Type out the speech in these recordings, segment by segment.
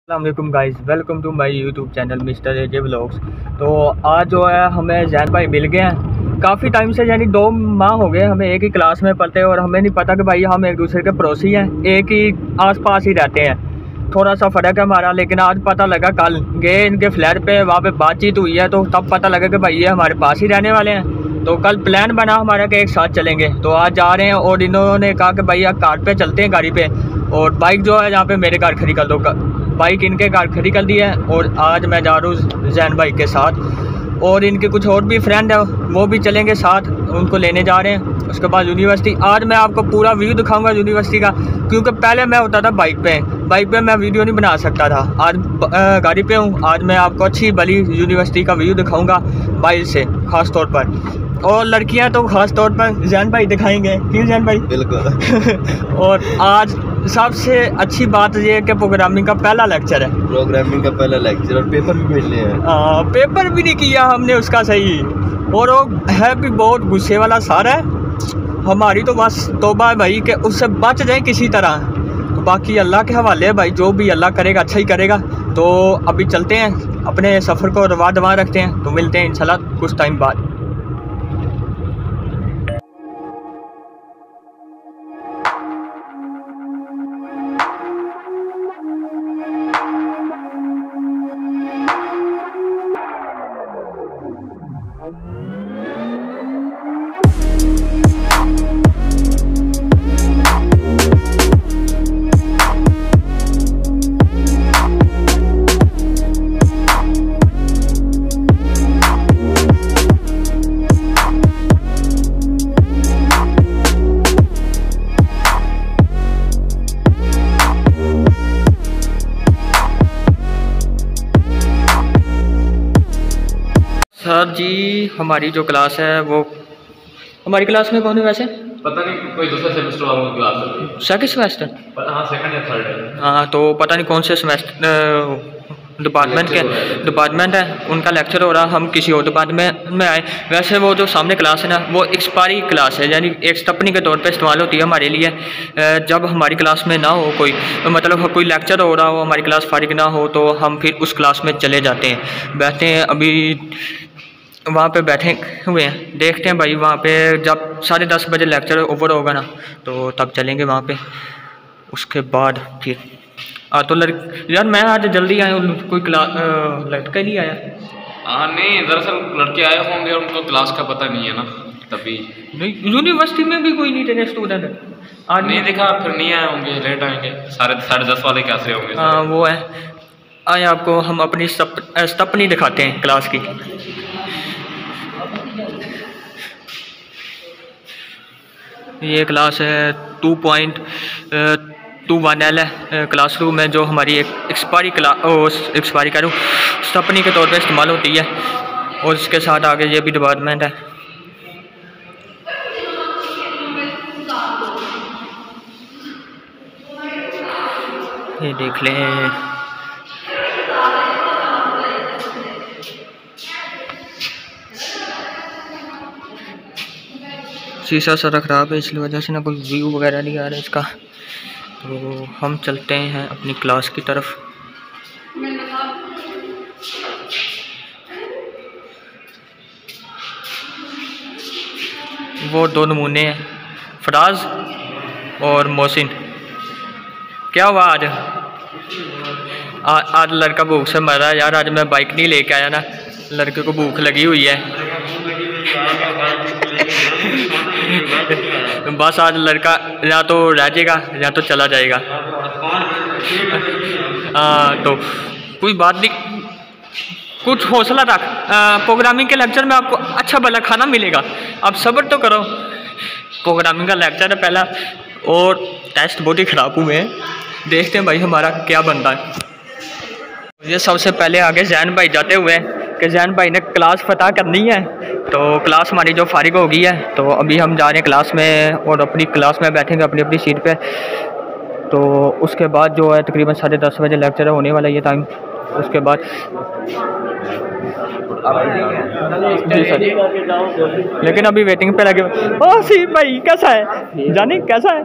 अस्सलामुअलैकुम guys, welcome to my YouTube channel mister AJ vlogs. तो आज जो है हमें जैन भाई मिल गए हैं काफ़ी टाइम से, यानी 2 माह हो गए हमें एक ही क्लास में पढ़ते हैं और हमें नहीं पता कि भाई हम एक दूसरे के पड़ोसी हैं, एक ही आसपास ही रहते हैं। थोड़ा सा फ़र्क है हमारा, लेकिन आज पता लगा, कल गए इनके फ्लैट पे, वहाँ पे बातचीत हुई है तो तब पता लगा कि भाई ये हमारे पास ही रहने वाले हैं। तो कल प्लान बना हमारा कि एक साथ चलेंगे, तो आज जा रहे हैं और इन्होंने कहा कि भाई आप कार पे चलते हैं, गाड़ी पे, और बाइक जो है यहाँ पे मेरे घर खड़ी कर दो। बाइक इनके घर खड़ी कर दी है और आज मैं जा रहा हूँ जैन भाई के साथ, और इनके कुछ और भी फ्रेंड है वो भी चलेंगे साथ, उनको लेने जा रहे हैं। उसके बाद यूनिवर्सिटी, आज मैं आपको पूरा व्यू दिखाऊंगा यूनिवर्सिटी का, क्योंकि पहले मैं होता था बाइक पे मैं वीडियो नहीं बना सकता था। आज गाड़ी पे हूँ, आज मैं आपको अच्छी भली यूनिवर्सिटी का व्यू दिखाऊंगा बाइक से ख़ास तौर पर, और लड़कियां तो ख़ास तौर पर जैन भाई दिखाएंगे, क्यों जैन भाई? बिल्कुल। और आज सबसे अच्छी बात ये है कि प्रोग्रामिंग का पहला लेक्चर है, और पेपर भी मिलने हैं। पेपर भी नहीं किया हमने उसका सही, और वो है भी बहुत गुस्से वाला सारा है। हमारी तो बस तौबा है भाई कि उससे बच जाए किसी तरह, तो बाकी अल्लाह के हवाले है भाई, जो भी अल्लाह करेगा अच्छा ही करेगा। तो अभी चलते हैं, अपने सफ़र को रवा दवा रखते हैं, तो मिलते हैं इंशाल्लाह कुछ टाइम बाद। सर जी, हमारी जो क्लास है वो, हमारी क्लास में कौन है वैसे? पता नहीं, कोई दूसरा सेमेस्टर वालों की क्लास है। Second semester? हाँ, सेकंड या थर्ड है। हाँ, तो पता नहीं कौन से सेमेस्टर डिपार्टमेंट है, उनका लेक्चर हो रहा। हम किसी और डिपार्टमेंट में आए। वैसे वो जो सामने क्लास है ना, वो एक्सपायरी क्लास है, यानी एक स्टपनी के तौर पे इस्तेमाल होती है हमारे लिए। जब हमारी क्लास में ना हो कोई, मतलब कोई लेक्चर हो रहा हो, हमारी क्लास फारिग ना हो, तो हम फिर उस क्लास में चले जाते हैं, बैठते हैं। अभी वहाँ पे बैठे हुए हैं, देखते हैं भाई वहाँ पे जब 10:30 बजे लेक्चर ओवर होगा ना, तो तब चलेंगे वहाँ पे। उसके बाद फिर तो यार मैं आज जल्दी आया हूँ, कोई क्लास लड़का नहीं आया। हाँ नहीं, दरअसल लड़के आए होंगे, उनको क्लास का पता नहीं है ना, तभी। नहीं, यूनिवर्सिटी में भी कोई नहीं थे स्टूडेंट आज? नहीं देखा, फिर नहीं आए होंगे, लेट आएंगे। 10:30 वाले कैसे होंगे? हाँ वो है। आए आपको हम अपनी स्टपनी दिखाते हैं क्लास की। ये क्लास है 2.21L है, क्लासरूम है, जो हमारी एक एक्सपायरी करूँ स्टपनी के तौर पे इस्तेमाल होती है। और इसके साथ आगे ये भी डिपार्टमेंट है। ये देख लें, शीशा सारा ख़राब है, इसलिए वजह से ना कोई व्यू वगैरह नहीं आ रहा है इसका। तो हम चलते हैं अपनी क्लास की तरफ। वो 2 नमूने हैं, फराज और मोहसिन। क्या हुआ आज लड़का भूख से मर रहा है यार। आज मैं बाइक नहीं लेके आया ना, लड़के को भूख लगी हुई है। बस आज लड़का या तो रह जाएगा या तो चला जाएगा। तो कोई बात नहीं, कुछ हौसला रख। प्रोग्रामिंग के लेक्चर में आपको अच्छा भला खाना मिलेगा, आप सब्र तो करो। प्रोग्रामिंग का लेक्चर है पहला, और टेस्ट बहुत ही ख़राब हुए हैं। देखते हैं भाई हमारा क्या बनता है। ये सबसे पहले आगे जैन भाई जाते हुए कि जैन भाई ने क्लास फतह करनी है, तो क्लास हमारी जो फारिग हो गई है, तो अभी हम जा रहे हैं क्लास में और अपनी क्लास में बैठेंगे अपनी अपनी सीट पे। तो उसके बाद जो है तकरीबन 10:30 बजे लेक्चर होने वाला ये टाइम। उसके बाद जी सर, लेकिन अभी वेटिंग पे लगे। ओ सी भाई कैसा है? जाने कैसा है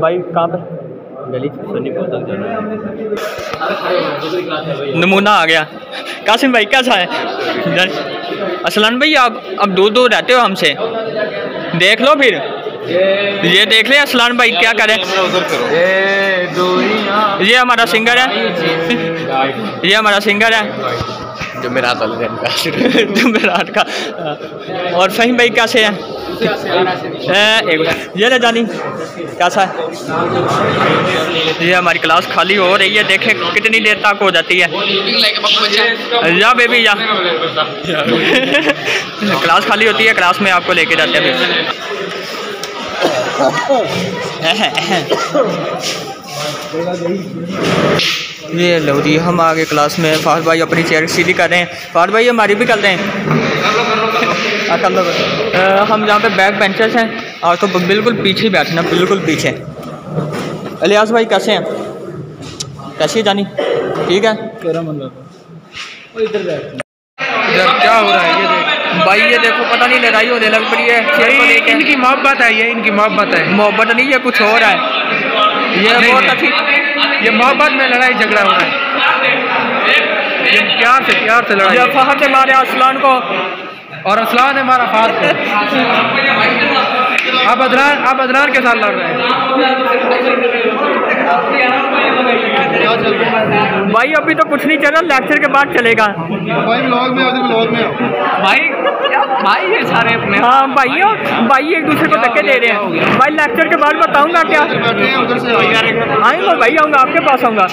भाई? कहाँ पे? नमूना आ गया। कासिम भाई कैसा है? असलान भाई आप अब दूर दूर रहते हो हमसे, देख लो फिर ये देख ले असलान भाई क्या करें। ये हमारा सिंगर है, ये हमारा सिंगर है जुमेरात का। और फहीम भाई कैसे हैं? ये ले जानी कैसा है? ये हमारी क्लास खाली हो रही है, देखें कितनी देर तक हो जाती है। या बेबी या क्लास खाली होती है, क्लास में आपको लेके जाते हैं। ये लो जी हम आगे क्लास में। फहद भाई अपनी चेयर सीधी कर रहे हैं। फहद भाई हमारी भी कर रहे हैं। हम जहाँ पे बैक बेंचेस हैं और तो बिल्कुल पीछे बैठना, बिल्कुल पीछे। इलियास भाई कैसे हैं? कैसी जानी? ठीक है। क्या हो रहा है ये देख भाई, ये देखो पता नहीं लड़ाई होने लग पड़ी है चेयर को लेके। इनकी मोहब्बत है, ये इनकी मोहब्बत है। मोहब्बत नहीं, ये कुछ और है। ये बहुत अच्छी, ये मोहब्बत में लड़ाई झगड़ा हो रहा है। ये प्यार से लड़ाई। ये फहद से मारे असलान को और असलान है हमारा फार को। आप अदनान के साथ लड़ रहे हैं भाई। अभी तो कुछ नहीं चल रहा, लेक्चर के बाद चलेगा भाई। व्लॉग में भाई ये सारे अपने। हाँ भाई एक दूसरे को धक्के दे रहे हैं भाई। लेक्चर के बाद बताऊंगा क्या। आऊँगा भाई, आऊँगा आपके पास आऊँगा।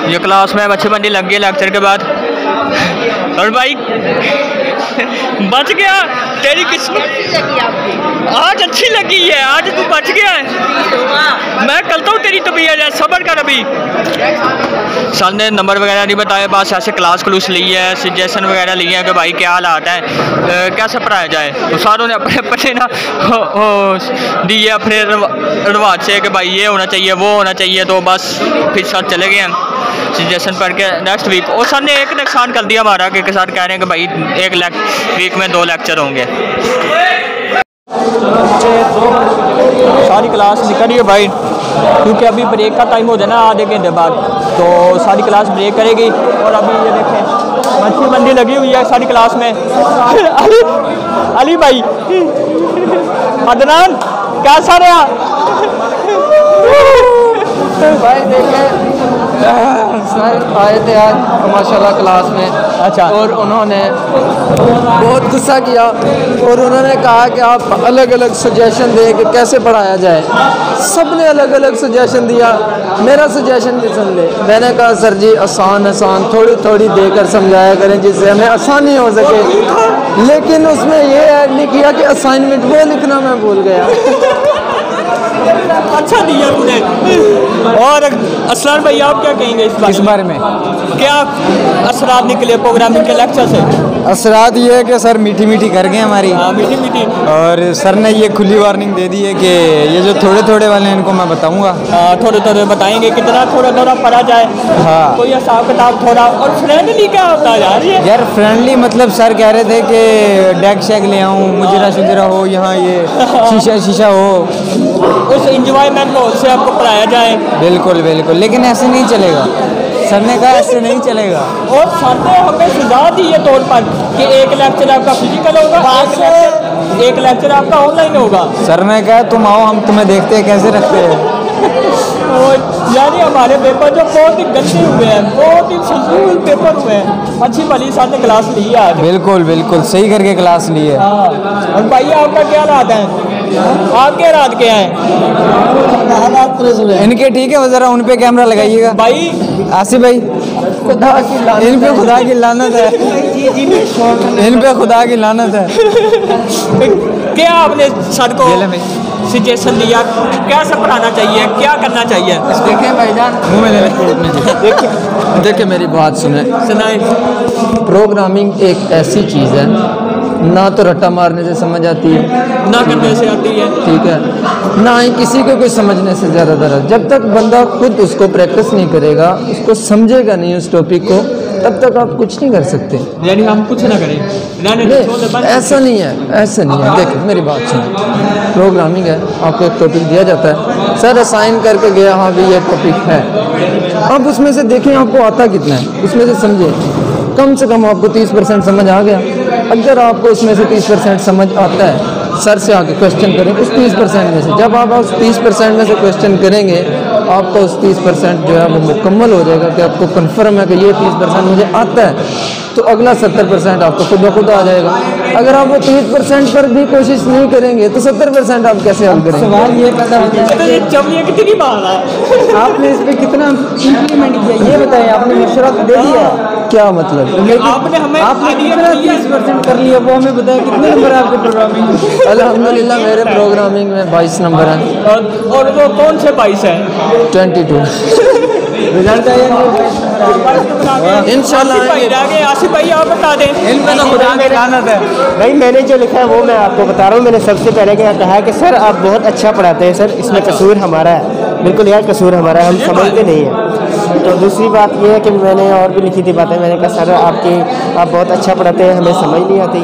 ये क्लास में अच्छी बंदी लग गई लेक्चर के बाद। और भाई बच गया, तेरी किस्मत आज अच्छी लगी है, आज तू बच गया है। मैं करता हूँ तेरी तबीयत है, सब्र कर। अभी सर ने नंबर वगैरह नहीं बताया, बस ऐसे क्लास ली है, सजेशन वगैरह लिए हैं कि भाई क्या हालात है, कैसे पढ़ाया जाए। तो सारों ने अपने अपने ना दिए अपने रिवाज से कि भाई ये होना चाहिए, वो होना चाहिए। तो बस फिर सर चले गए हैं सजेशन पढ़ के नेक्स्ट वीक। और सर ने एक नुकसान कर दिया हमारा कि सर कह रहे हैं कि भाई एक वीक में 2 लेक्चर होंगे। सारी क्लास निकल रही है भाई, क्योंकि अभी ब्रेक का टाइम हो जाए ना आधे घंटे बाद, तो सारी क्लास ब्रेक करेगी। और अभी ये देखें मच्छी मंडी लगी हुई है सारी क्लास में। अली भाई, अदनान कैसा रहा भाई? देखें सर आए थे आज माशाल्लाह क्लास में। अच्छा। और उन्होंने बहुत गुस्सा किया और उन्होंने कहा कि आप अलग अलग सजेशन दें कि कैसे पढ़ाया जाए। सब ने अलग अलग सजेशन दिया, मेरा सजेशन भी सुन ले। मैंने कहा सर जी आसान थोड़ी थोड़ी देकर समझाया करें जिससे हमें आसानी हो सके। लेकिन उसमें ये ऐड नहीं किया कि असाइनमेंट वो लिखना मैं भूल गया। अच्छा दिया तूने। और असलान भाई आप क्या कहेंगे इस बारे में? क्या असरात निकले प्रोग्रामिंग के लेक्चर से? असरात ये है कि सर मीठी मीठी कर गए हमारी। मीठी। और सर ने ये खुली वार्निंग दे दी है कि ये जो थोड़े थोड़े वाले हैं इनको मैं बताऊंगा। थोड़े बताएंगे कितना थोड़ा पढ़ा जाए। हाँ, कोई हिसाब किताब थोड़ा। और फ्रेंडली क्या होता है यार फ्रेंडली मतलब सर कह रहे थे कि डेक शेक ले आऊँ, मुजरा हो यहाँ, ये शीशा हो, उस इंजॉयमेंट को से आपको पढ़ाया जाए। बिल्कुल, लेकिन ऐसे नहीं चलेगा। सर ने कहा ऐसे नहीं चलेगा। और सर ने हमें सुझा दी है तौर पर कि एक लेक्चर आपका फिजिकल होगा, एक लेक्चर आपका ऑनलाइन होगा। सर ने कहा तुम आओ, हम तुम्हें देखते हैं कैसे रखते हैं। यानी हमारे पेपर जो बहुत ही गंदे हुए हैं, बहुत ही फजूल पेपर हुए हैं। अच्छी भली सर ने क्लास ली है आज। बिल्कुल सही करके क्लास ली है। और भाई आपका क्या रात है? आपके रात क्या है? इनके ठीक है, वो जरा उन पे कैमरा लगाइएगा भाई। आसिफ भाई, इन पे खुदा की लानत है, इन पे खुदा की लानत है। क्या आपने सर को सजेशन दिया कैसे पढ़ाना चाहिए, क्या करना चाहिए? देखें भाईजान, मुँह में ले देखिए मेरी बात सुनाए। प्रोग्रामिंग एक ऐसी चीज़ है ना तो रट्टा मारने से समझ आती है, ना करने से आती है, ठीक है, ना ही किसी को कोई समझने से ज़्यादा दर्द। जब तक बंदा खुद उसको प्रैक्टिस नहीं करेगा, उसको समझेगा नहीं उस टॉपिक को, तब तक आप कुछ नहीं कर सकते। यानी हम कुछ ना करें? ऐसा नहीं है, ऐसा नहीं है। देखिए मेरी बात सुनो, प्रोग्रामिंग है, आपको एक टॉपिक दिया जाता है, सर असाइन करके गया, हाँ भी ये टॉपिक है, अब उसमें से देखें आपको आता कितना है, उसमें से समझे कम से कम आपको 30% समझ आ गया। अगर आपको उसमें से 30% समझ आता है, सर से आके क्वेश्चन करें उस 30% में से। जब आप उस 30% में से क्वेश्चन करेंगे, आपका उस 30% जो है वो मुकम्मल हो जाएगा कि आपको कंफर्म है कि ये 30% मुझे आता है, तो अगला 70% आपको खुद ब खुद आ जाएगा। अगर आप वो 30% पर भी कोशिश नहीं करेंगे तो 70% आप कैसे हल करेंगे? सवाल ये पैदा होता है कि कितनी बार है आपने इस पर कितना इम्प्लीमेंट किया, ये बताइए। आपने मशवरा दे दिया, क्या मतलब? आपने हमें आपने कितना 30% कर लिया, वो हमें बताया। कितने नंबर है आपके प्रोग्रामिंग में? अल्हम्दुलिल्लाह मेरे प्रोग्रामिंग में 22 नंबर हैं। और वो कौन से 22 है? 22 रिजल्ट आया इंशाल्लाह आएंगे। आसिफ भाई आप बता दें। इनमें तो खुदा की लानत है। भाई मैंने जो लिखा है वो मैं आपको बता रहा हूँ। मैंने सबसे पहले क्या कहा कि सर आप बहुत अच्छा पढ़ाते हैं, सर इसमें कसूर हमारा है। बिल्कुल यार कसूर हमारा है, हम समझते नहीं हैं। तो दूसरी बात ये है कि मैंने और भी लिखी थी बातें। मैंने कहा सर आप बहुत अच्छा पढ़ाते हैं, हमें समझ नहीं आती।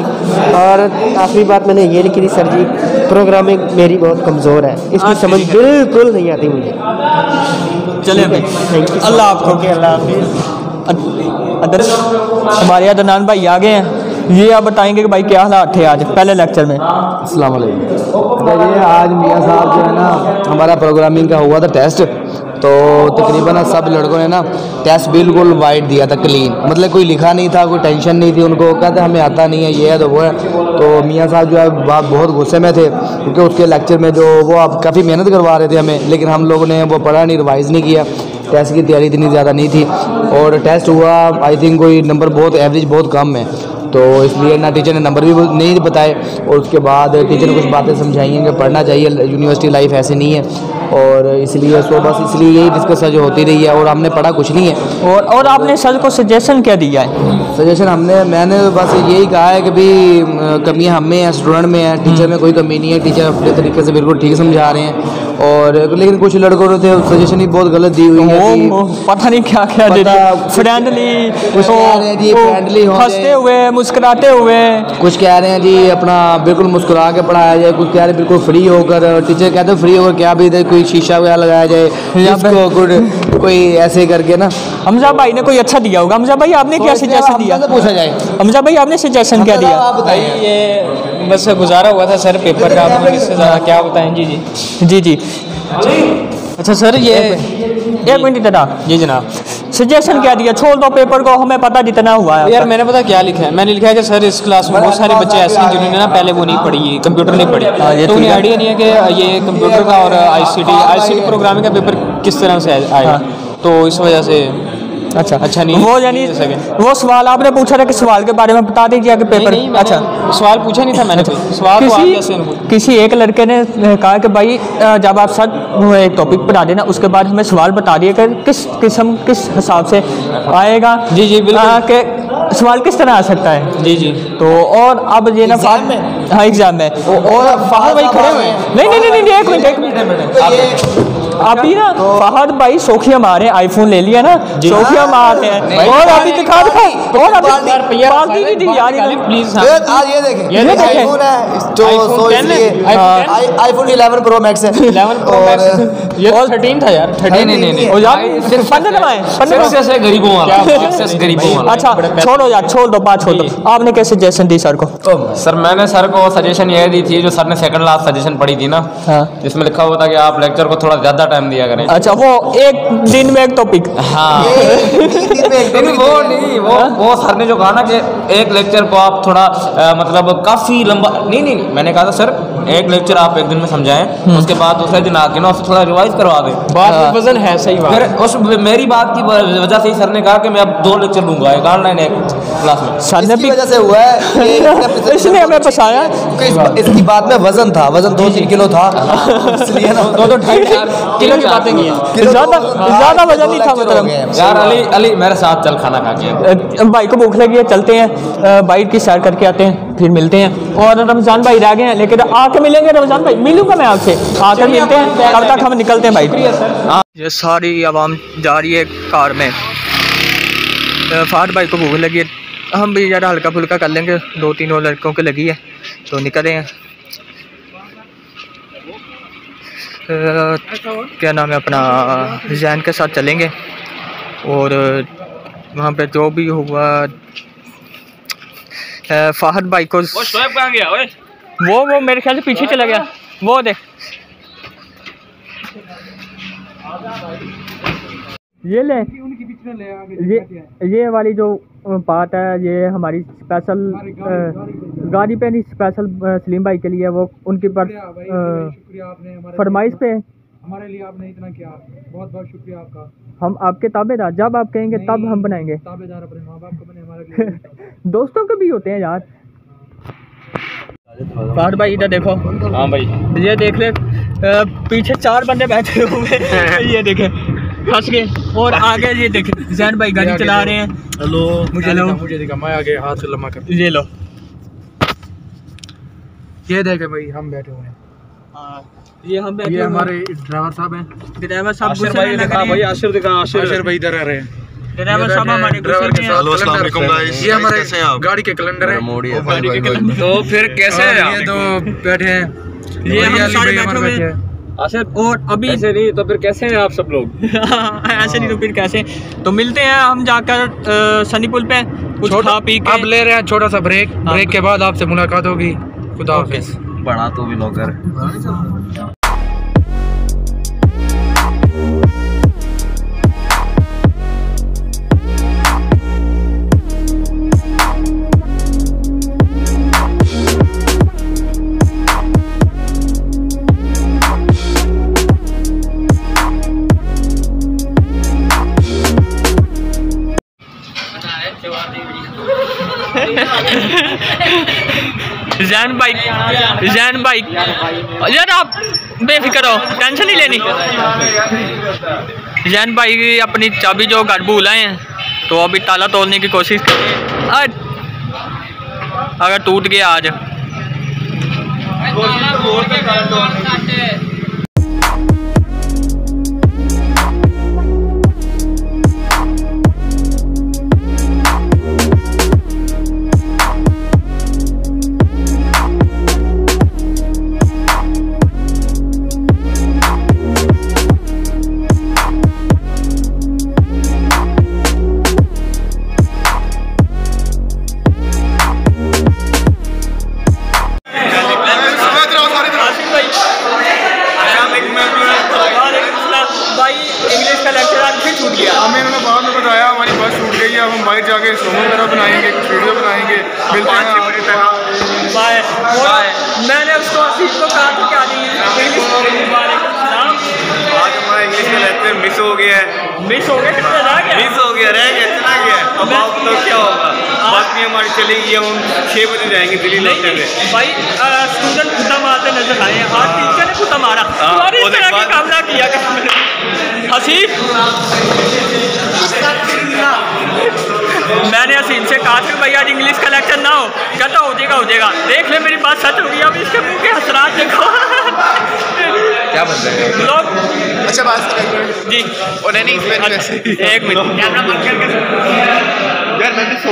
और आखिरी बात मैंने ये लिखी थी, सर जी प्रोग्रामिंग मेरी बहुत कमज़ोर है, इसकी समझ बिल्कुल नहीं आती मुझे। चलिए अल्लाह आपको अल्लाह हाफिज़। हमारे यहाँ अदनान भाई आ गए हैं, ये आप बताएंगे कि भाई क्या हालात थे आज पहले लेक्चर में? अस्सलाम वालेकुम। देखिए आज मियाँ साहब जो है ना, हमारा प्रोग्रामिंग का हुआ था टेस्ट, तो तकरीबन सब लड़कों ने ना टेस्ट बिल्कुल वाइट दिया था, क्लीन, मतलब कोई लिखा नहीं था, कोई टेंशन नहीं थी उनको, कहते हमें आता नहीं है, ये है तो वो है। तो मियाँ साहब जो है बहुत गुस्से में थे, क्योंकि उसके लेक्चर में जो वो आप काफ़ी मेहनत करवा रहे थे हमें, लेकिन हम लोगों ने वो पढ़ा नहीं, रिवाइज़ नहीं किया, टेस्ट की तैयारी इतनी ज़्यादा नहीं थी। और टेस्ट हुआ आई थिंक कोई नंबर बहुत एवरेज बहुत कम है, तो इसलिए ना टीचर ने नंबर भी नहीं बताए। और उसके बाद टीचर ने कुछ बातें समझाई हैं कि पढ़ना चाहिए, यूनिवर्सिटी लाइफ ऐसे नहीं है, और इसलिए सो बस इसलिए यही डिस्कस जो होती रही है, और हमने पढ़ा कुछ नहीं है। और आपने सर को सजेशन क्या दिया है? सजेशन मैंने बस यही कहा है कि भाई कमियाँ हमें हैं, स्टूडेंट में है, टीचर में कोई कमी नहीं है, टीचर अपने तरीके से बिल्कुल ठीक समझा रहे हैं। और लेकिन कुछ लड़कों ने थे सजेशन ही बहुत गलत दी हुई है कि पता नहीं क्या क्या फ्रेंडली, फ्रेंडली हंसते हुए मुस्कुराते हुए, कुछ कह रहे हैं जी अपना बिल्कुल मुस्कुरा के पढ़ाया जाए, कुछ कह रहे हैं बिल्कुल फ्री होकर, टीचर कहते हैं फ्री होकर क्या भी दे, कोई शीशा वगैरह लगाया जाए इसको, कोई ऐसे करके ना। हमजा भाई ने कोई अच्छा दिया होगा। हमजा भाई आपने क्या सजेशन दिया? पूछा जाए हमजा भाई आपने सजेशन क्या दिया? आप बताइए। ये बस गुजारा हुआ था सर पेपर का, आपने इससे ज़्यादा क्या बताएं? जी जी जी अच्छा सर ये एक मिनट इतना। जी जनाब, सजेशन क्या दिया? छोड़ दो पेपर को, हमें पता जितना हुआ है। यार मैंने पता क्या लिखा है, मैंने लिखा है कि सर इस क्लास में बहुत सारे बच्चे ऐसे हैं जिन्होंने ना पहले वो नहीं पढ़ी, कंप्यूटर नहीं पढ़ी, तो उन्हें आइडिया नहीं है कि ये कंप्यूटर का और आईसीटी प्रोग्रामिंग का पेपर किस तरह से आएगा, तो इस वजह से अच्छा नहीं वो यानी वो सवाल आपने पूछा था कि सवाल के बारे में बता दीजिए कि पेपर नहीं, अच्छा सवाल पूछा नहीं था मैंने, कोई सवाल तो आप जैसे किसी एक लड़के ने कहा कि भाई जब आप सर एक टॉपिक पढ़ा देना उसके बाद हमें सवाल बता दिए कि किस किस्म किस हिसाब से आएगा। जी बिल्कुल कि सवाल किस तरह आ सकता है। जी तो और अब ये ना हाँ एग्जाम में और फहद भाई खड़े हुए हैं। नहीं एक मिनट आप ही ना फहद भाई सोखिया मारे, आईफोन ले लिया ना, सोखिया मार रहे हैं। और अभी दिखा और अभी पार्टी नहीं दी यार प्लीज। आज ये देखें, ये आईफोन है तो सो इसलिए आईफोन 11 प्रो मैक्स है, 11 प्रो मैक्स, ये 13 था यार, 13 नहीं और यार पन्ने नवाए सक्सेस है गरीबों वाला, सक्सेस गरीबों वाला। अच्छा छोड़ो यार, छोड़ दो बात, छोड़ दो। आपने कैसे सजेशन दी सर को? सर मैंने सर को सजेशन ये दी थी जो सर ने सेकंड लास्ट सजेशन पढ़ी थी ना, जिसमें लिखा हुआ था कि आप लेक्चर को थोड़ा ज्यादा टाइम दिया करें। अच्छा वो एक दिन में एक टॉपिक? हाँ वो नहीं, वो सर ने जो कहा ना कि एक लेक्चर को आप थोड़ा मतलब काफी लंबा नहीं मैंने कहा था सर एक लेक्चर आप एक दिन में समझाएं, उसके बाद दूसरे दिन आके ना उससे थोड़ा रिवाइज करवा दें। बात वजन है, सही बात। फिर उस मेरी बात की वजह से ही सर ने कहा कि मैं अब 2 लेक्चर लूंगा एक ऑनलाइन एक क्लास में। सर ने भी वजह से हुआ है इसने हमें फंसाया। इसकी बात में वजन था, वजन 2-3 किलो था, इसलिए ना 2-2.5 किलो की बातें की हैं। ज्यादा वजन नहीं था मतलब। यार अली मेरे साथ चल खाना खा के। भाई को भूख लगी है, चलते हैं बाइक की सैर करके आते हैं, फिर मिलते हैं। और रमजान भाई रह गए हैं, लेकिन आके मिलेंगे रमजान भाई, मिलूंगा मैं आपसे, आकर मिलते हैं, तब तक हम निकलते हैं भाई। ये सारी आवाम जा रही है कार में। फहद भाई को भूख लगी है, हम भी ज़्यादा हल्का फुल्का कर लेंगे, 2-3 और लड़कों को लगी है तो निकल रहे हैं। क्या नाम है अपना, जैन के साथ चलेंगे और वहाँ पे जो भी हुआ फहद भाई को शोएब कहाँ गया ओए? वो मेरे ख्याल से पीछे चला गया, वो देख ये ले ये वाली जो बात है, ये हमारी स्पेशल गाड़ी पे नहीं, स्पेशल सलीम भाई के लिए, वो उनकी पर फरमाइश पे हमारे लिए आपने इतना किया, बहुत बहुत शुक्रिया आपका। हम आपके ताबेदार, जब आप कहेंगे तब हम बनाएंगे। ताबेदार अपने माँ बाप को बने, हमारे लिए दोस्तों के भी होते हैं यार। फहद भाई इधर देखो। हाँ भाई, ये देख ले, पीछे 4 बंदे बैठे हुए ये देखे फंस गए, और आगे ये देखे जैन भाई गाड़ी चला रहे हैं। हेलो, मुझे दिखा, मैं आगे हाथ लम्बा कर, ये लो, ये देखे भाई हम बैठे हुए हैं। ये हम बैठे, ये हमारे ड्राइवर साहब हैं। ड्राइवर साहब आशिर भाई दिखा, भाई आशिर दिखा, आशिर भाई इधर आ रहे हैं। ड्राइवर साहब हमारे ड्राइवर के साथ। अस्सलाम वालेकुम गाइस, ये हमारे गाड़ी के कैलेंडर है। तो फिर कैसे और हैं ये तो बैठे हैं, ये हम सारे हमारे बैठे बैठे हुए हैं। और अभी ऐसे नहीं तो फिर कैसे हैं आप सब लोग? ऐसे नहीं तो फिर कैसे, तो मिलते हैं हम जाकर सनी पुल पे कुछ खा पी के। अब ले रहे हैं छोटा सा ब्रेक, ब्रेक के बाद आपसे मुलाकात होगी। खुदा हाफिज़। बड़ा तो भी ब्लॉगर। जैन भाई यार आप बेफिक्र हो, टेंशन नहीं लेनी। जैन भाई अपनी चाबी जो घर भूल आए हैं, तो अभी ताला तोड़ने की कोशिश कर रहे हैं। अगर टूट गया आज हम बाहर जाके सोमो वगैरह बनाएंगे, कुछ वीडियो बनाएंगे। मिलते हैं बाय। मैंने उसको आसिफ को कहा था क्या नहीं आज हमारा इंग्लिश का लेक्चर मिस हो गया है। मिस हो गया, कितना रह गया? मिस हो गया, रह गया, चला गया। अब आप तो क्या होगा, बाकी हमारी चलेगी। हम 6 बजे जाएंगे दिल्ली लौटने में। भाई स्टूडेंट खुदा मारते नजर आए, आज टीचर ने खुदा मारा और इस तरह की काम ना किया हसीफ। मैंने हसीन से कहा था भाई आज इंग्लिश का लेक्चर ना हो, कहता हो जाएगा। देख ले मेरी बात सच होगी, अब इसके मुंह के हसरात देखो। क्या बन रहा है लोग अच्छा बात जी, और नहीं 1 मिनट कैमरा बंद करके यार मैं